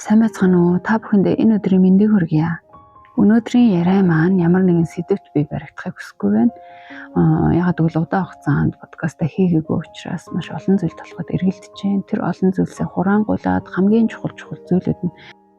Сайн байцгаана уу? Та бүхэндээ энэ өдрийн мэндийг хүргье. Өнөөдрийн яриа маань ямар нэгэн сэдвт би баригдахыг хүсэхгүй байна. Ягаад гэвэл удаан хугацаанд подкастаа хийгээгүй учраас маш олон зүйл толгойд эргэлдэж байна. Тэр олон зүйлсээ хураангуулад хамгийн чухал зүйлүүд нь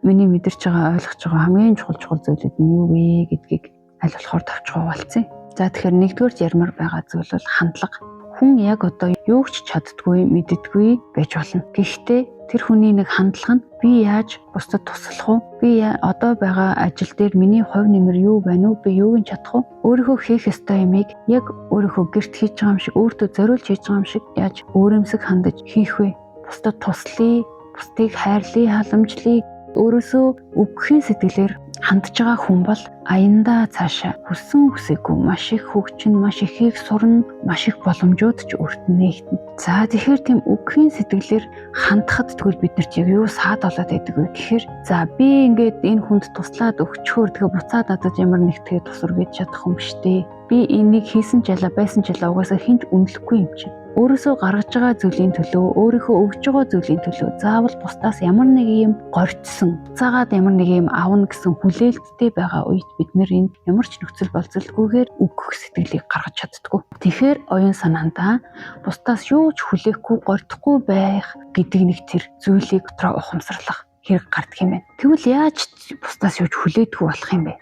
миний мэдэрч байгаа, ойлгож байгаа хамгийн чухал зүйлүүд нь юу вэ гэдгийг аль болохоор товч хуваалцъя. За тэгэхээр нэгдүгээр ярмаар байгаа зүйл бол хандлага. Хүн яг одоо юу ч чаддгүй, мэддэггүй байж болно. Гэхдээ тэр хүний нэг хандлага нь би яаж бусдад туслах вэ? Би одоо байгаа ажил дээр миний хувь нэмэр юу байна уу? Би юуг нь чадах вэ? Өөрийнхөө хийх ёстой юмыг яг өөрийнхөө гэрт хийж байгаа юм шиг, өөртөө зориулж хийж байгаа юм шиг яаж өөрөмсөг хандаж хийх вэ? Бусдад туслая, бусдыг хайрлая, халамжлая, өөрөөсөө өгөхийн сэтгэлээр хандж байгаа хүн бол аяндаа цаашаа хүссэн хүсээгүй маш их хөгжин, маш ихийг сурна, маш их боломжууд ч өөрт нь нээгдэнэ. За тэгэхээр тийм өгөхийн сэтгэлээр хандхад тэгвэл биднэрт яг юу саад болоод байдаг вэ гэхээр за би ингээд энэ хүнд туслаад өгчхөөр тэгээ буцаад надад ямар нэг тэгээ тусвар гэж чадах юм биш дээ. Би энийг хийсэн ч ялаа байсан ч ялаа угаасаа хинч үнэлэхгүй юм чинь. Өөрөөсөө гаргаж байгаа зүйлийн төлөө, өөрийнхөө өгж байгаа зүйлийн төлөө заавал бусдаас ямар нэг юм горьцсон, цагаад ямар нэг юм авна гэсэн хүлээлттэй байгаа үед бид нэр энэ ямар ч нөхцөл болцолгүйгээр өгөх сэтгэлийг гаргаж чаддаггүй. Тэгэхээр оюун санаандаа бусдаас юу ч хүлээхгүй, горьдохгүй байх гэдэг нэг тэр зүйлийг дотроо ухамсарлах хэрэг гардаг юм байна. Тэгвэл яаж бусдаас юу ч хүлээдэггүй болох юм бэ?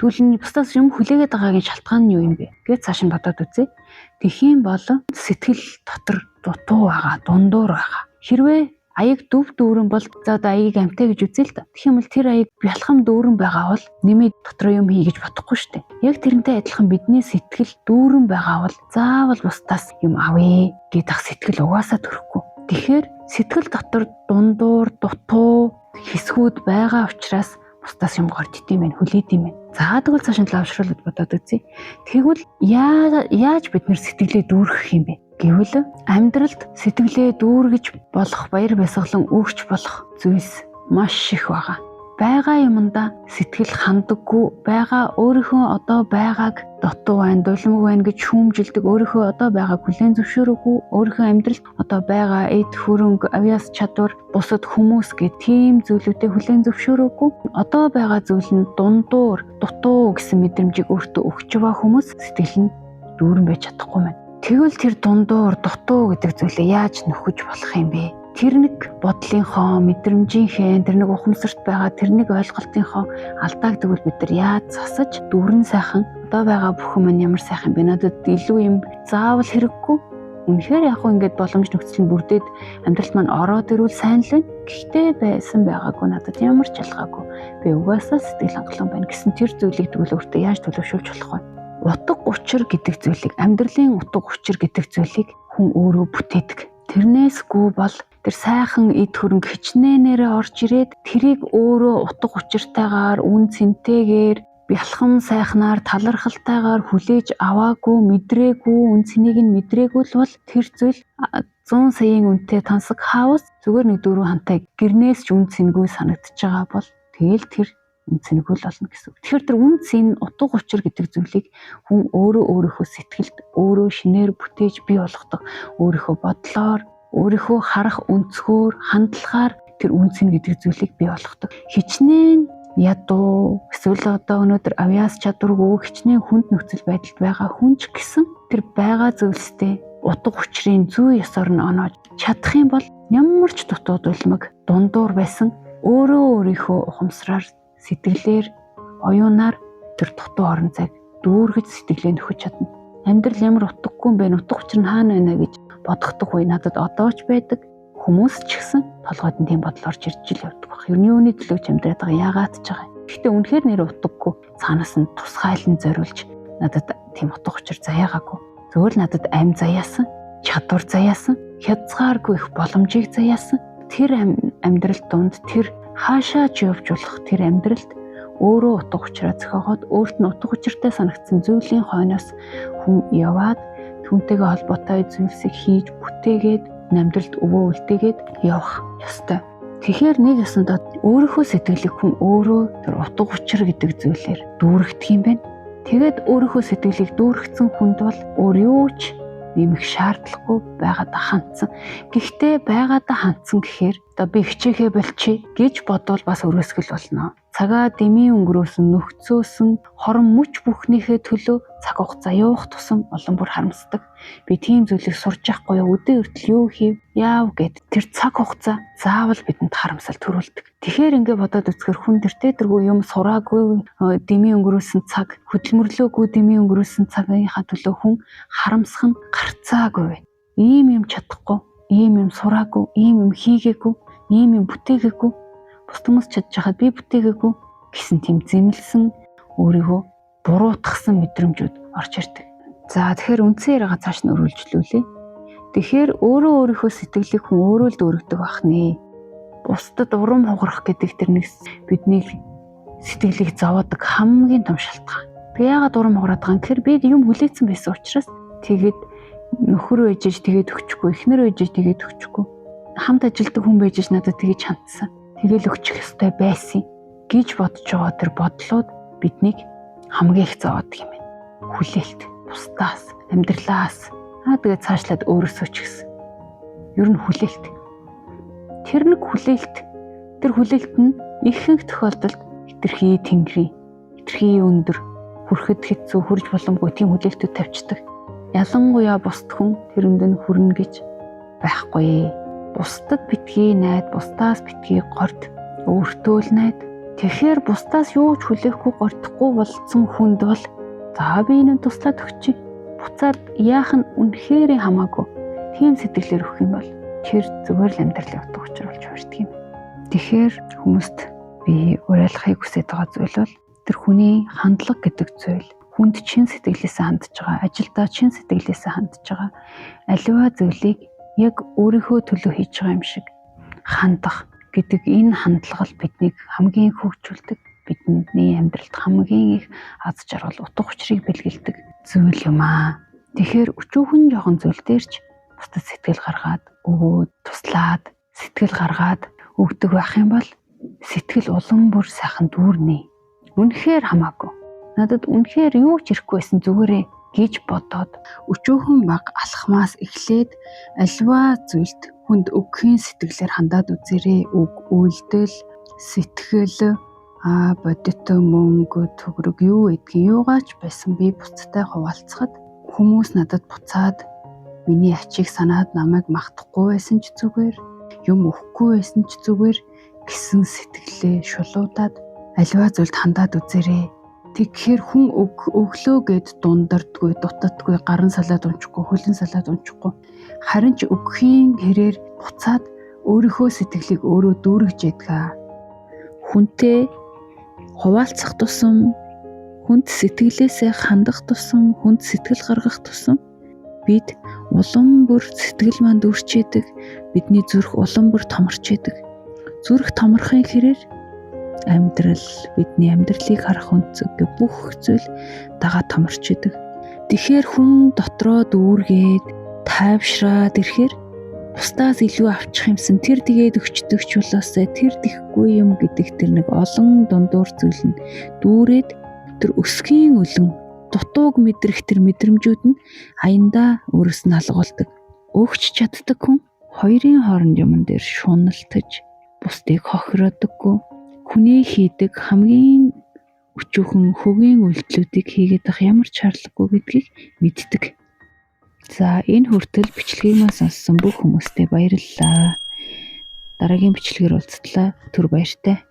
Тэгвэл бусдаас юм хүлээгээд байгаагийн шалтгаан нь юу юм бэ гэж цааш нь бодоод үзье. Тэхийн бол сэтгэл дотор дутуу байгаа, дундуур байгаа. Хэрвээ аяг дүв дүүрэн бол за одоо аягийг амтай гэж үзье л да. Тэгэх юм бол тэр аяг бялхам дүүрэн байгаа бол нэмээд дотор юм хий гэж бодохгүй шүү дээ. Яг тэрнтэй адилхан бидний сэтгэл дүүрэн байгаа бол заавал бусдаас юм авъя гэдэг сэтгэл угаасаа төрөхгүй. Тэгэхээр сэтгэл дотор дундуур, дутуу хэсгүүд байгаа учраас бусдаас юм гордд юм байна, хүлээд юм байна. За тэгвэл цааш нь лавшруулаад бодоод үзье. Тэгвэл яаж бид нэр сэтгэлээ дүүргэх юм бэ? Гэвэл амьдралд сэтгэлээ дүүргэж болох, баяр баясгалан өгч болох зүйлс маш их байгаа. Байгаа юмдаа сэтгэл хандаггүй, байгаа өөрийнхөө одоо байгааг дутуу байна, дулмаг байна гэж шүүмжилдэг, өөрийнхөө одоо байгааг хүлээн зөвшөөрөхгүй, өөрийнхөө амьдралд одоо байгаа эд хөрөнгө, авяас чадвар, бусад хүмүүс гэх тийм зүйлүүдээ хүлээн зөвшөөрөхгүй, одоо байгаа зүйл нь дундуур, дутуу гэсэн мэдрэмжийг өөртөө өгч байгаа хүмүүс сэтгэл нь дүүрэн байж чадахгүй байна. Тэгвэл тэр дундуур, дутуу гэдэг зүйлээ яаж нөхөж болох юм бэ? Тэр нэг бодлынхоо, мэдрэмжийнхээ, тэр нэг ухамсарт байгаа, тэр нэг ойлголтынхоо алдааг тэгвэл бид нар яаж засаж дүүрэн сайхан одоо байгаа бүхэн маань ямар сайхан бэ? Надад илүү юм заавал хэрэггүй. Үнэхээр яг хөө ингээд боломж нөхцөл нь бүрдээд амьдралд маань ороод ирвэл сайн л байна. Гэхдээ байсан байгаагүй надад ямар ч ялгаагүй. Би угаасаа сэтгэл хангалуун байна гэсэн тэр зүйлийг тэгвэл өөртөө яаж төлөвшүүлж болох вэ? Утга учир гэдэг зүйлийг, амьдралын утга учир гэдэг зүйлийг хүн өөрөө бүтээдэг. Тэрнээсгүй бол тэр сайхан эд хөрөнгө хичнээнээрээ орж ирээд тэрийг өөрөө утга учиртайгаар, үн цэнтэйгээр, бялхам сайхнаар, талархалтайгаар хүлээж аваагүй, мэдрээгүй, үн цэнийг нь мэдрээгүй л бол тэр зүйл 100 саяын үнэтэй тансаг хаус зүгээр нэг 4 хантай гэрнээс ч үн цэнгүй санагдаж байгаа бол тэгэл тэр үн цэнгүй л болно гэсэн. Тэгэхээр тэр үн цэн, утга учир гэдэг зүйлийг хүн өөрийнхөө сэтгэлд өөрөө шинээр бүтээж бий болгодог. Өөрийнхөө бодлоор, өөрийнхөө харах өнцгөр, хандлагаар тэр үн цэн гэдэг зүйлийг бий болгодог. Хичнээн ядуу эсвэл одоо өнөөдөр авяас чадваргүй хичнээн хүнд нөхцөл байдалд байгаа хүн ч гэсэн тэр байгаа зүйлстэй утга учирын зүй ёсоор нь оноож чадах юм бол ямар ч дутуу дулмаг дундуур байсан өөрөө өөрийнхөө ухамсараар, сэтгэлээр, оюунаар тэр дутуу орон зайг дүүргэж сэтгэлээ нөхөж чадна. Амьдрал ямар утгагүй юм бэ? Утга учир нь хаана байна гэж бодогдох үе надад одоо ч байдаг. Хүмүүс ч гэсэн толгойд нь тийм бодол орж ирж л явдаг баг. Ер нь юуны төлөө ч амьдраад байгаа, яагаад ч байгаа. Гэхдээ үнэхээр нэр утгагүй, цаанаас нь тусгайлан зориулж надад тийм утга учир заяагаагүй. Зөвхөн надад амь заяасан, чадвар заяасан, хязгааргүй их боломжийг заяасан. Тэр амьдрал донд тэр хаашаа ч явж болох тэр амьдралд өөрөө утга учираа зохиогоод өөрт нь утга учиртай санагдсан зүйлийн хойноос хүн яваад түүнтэйгээ холбоотой зүйлсийг хийж бүтээгээд амьдралд өвөө үлдээгээд явах ёстой. Тэгэхээр нэг ясандаа өөрийнхөө сэтгэлийг хүн өөрөө тэр утга учир гэдэг зүйлээр дүүргдэг юм байна. Тэгээд өөрийнхөө сэтгэлийг дүүргэсэн хүнд бол өөр юу ч нэмэх шаардлагагүй байгаадаа хандсан. Гэхдээ байгаадаа хандсан гэхээр одоо би хичээхээ болчих гэж бодвол бас өрөөсгөл болно. Цагаа дэмий өнгөрөөсөн нөхцөөсөн хорон мөч бүхнийхээ төлөө цаг хугацаа явах тусам улам бүр харамсдаг. Би тийм зүйлийг сурж явахгүй өдөө өртөл юу хийв яав гэд тэр цаг хугацаа заавал бидэнд харамсал төрүүлдэг. Тэгэхээр ингээд бодоод үзэхэр хүн тэртээ юм сураагүй дэмий өнгөрөөсөн цаг хөдөлмөрлөөгүй дэмий өнгөрөөсөн цагийнхаа төлөө хүн харамсах нь гарцаагүй. Ийм юм чадахгүй, ийм юм сураагүй, ийм юм хийгээгүй, ийм юм бүтээгээгүй. Бус хүмүүс чадж хахад би бүтээгээгүй гэсэн тийм зэмлсэн өөрийгөө буруутгасан мэдрэмжүүд орж ирдэг. За тэгэхээр үндсэн яриагаа цааш нь өргөлжлүүлээ. Тэгэхээр өөрөө өөрийнхөө сэтгэлийг хүн өөрөө л дүүргэдэг байх нэ. Бусдад урам хугарах гэдэг тэр нэг бидний сэтгэлийг зовоодог хамгийн том шалтгаан. Тэг яагаад урам хугараад байгаа юм? Тэгэхээр би юм хүлээсэн байсан учраас тэгээд нөхөр ээжж тэгээд өгчихгүй, эхнэр ээжж тэгээд өгчихгүй. Хамт ажилдаг хүн байж надад тэгэж хандсан. Тэгэл өгчих ёстой байсан гэж бодож байгаа тэр бодлууд биднийг хамгийн их зовоодог юм байна. Хүлээлт, бусдаас, амьдралаас тэгээд цаашлаад өөрөөсөө ч гэсэн. Ер нь хүлээлт. Тэр нэг хүлээлт. Тэр хүлээлт нь ихэнх тохиолдолд хитрхи тэнгэрийн, хитрхи өндөр, хүрэхэд хэцүү, хүрж боломгүй тийм хүлээлтүүд тавьчихдаг. Ялангуяа бусд хүн тэрэнд нь хүрнэ гэж байхгүй. Бусдад битгий найд, бусдаас битгий горд, өөртөө л найд. Тэгэхээр бусдаас юу ч хүлээхгүй гордохгүй болсон хүнд бол за би энэ туслаад өгчий. Буцаад яах нь үнэхээр хамаагүй. Тийм сэтгэлээр өгөх юм бол тэр зүгээр л амьдрал явдаг учраас болж хуурдаг юм. Тэгэхээр хүмүүст би уриалахыг хүсэж байгаа зүйл бол тэр хүний хандлага гэдэг зүйл хүнд чин сэтгэлээсээ хандж байгаа, ажилдаа чин сэтгэлээсээ хандж байгаа аливаа зүйлийг яг өөрийнхөө төлөө хийж байгаа юм шиг хандах гэдэг энэ хандлага л биднийг хамгийн хөгжүүлдэг, бидний амьдралд хамгийн их аз жаргал, утга учирыг бэлгэлдэг зүйл юм аа. Тэгэхээр өчүүхэн жоохон зүйл дээр ч бусдад сэтгэл гаргаад өгөөд, туслаад, сэтгэл гаргаад өгдөг байх юм бол сэтгэл улам бүр сайхан дүүрнэ. Үнэхээр хамаагүй. Надад үнэхээр юу ч ирэхгүй байсан зүгээрээ гэж бодоод өчүүхэн баг алхмаас эхлээд альва зүйлд хүнд өгөхийн сэтгэлээр хандаад үзээрэй. Үг, үйлдэл, сэтгэл, бодит мөнгө, төгрөг юу гэдгийг юугаач байсан би буцтай хуваалцахад хүмүүс надад буцаад миний ачийг санаад намайг магтахгүй байсан ч зүгээр, юм өгөхгүй байсан ч зүгээр гэсэн сэтгэлээ шулуудаад альва зүйлд хандаад үзээрэй. Тэгэхээр хүн өглөө гэд дундардгүй, дутдаггүй, гарын салаад унчихгүй, хөлн салаад унчихгүй. Харин ч өгөхийн хэрээр буцаад өөрийнхөө сэтгэлийг өөрөө дүүргэж ядгаа. Хүнтэй хуваалцах тусам, хүнд сэтгэлээсээ хандах тусам, хүнд сэтгэл гаргах тусам бид улам бүр сэтгэл маань дүүрчээдэг, бидний зүрх улам бүр томорч идэг. Зүрх томорхын хэрээр амьдрал, бидний амьдралыг харах өнцөг бүх зүйл дагаа томорч идэг. Тэгэхээр хүн дотроо дүүргээд тайвшраад ирэхээр бусдаас илүү авчих юмсан тэр тэгээд өчтөгч болоосай тэр дихгүй юм гэдэг тэр нэг олон дундуур зүйл нь дүүрээд тэр өсгийн өлөн дутууг мэдрэх тэр мэдрэмжүүд нь аяндаа өөрөөс нь алгуулдаг. Өгч чаддаг хүн хоёрын хооронд юмн дээр шуналтаж бусдыг хохироодоггүй. Хүний хийдэг хамгийн өчүүхэн хөгийн үйлдэлүүдийг хийгээд ах ямар ч шаардлагагүй гэдгийг мэддэг. За энэ хүртэл бичлэгийг маань сонссон бүх хүмүүстээ баярлалаа. Дараагийн бичлэгээр уулзтлаа. Түр баяртай.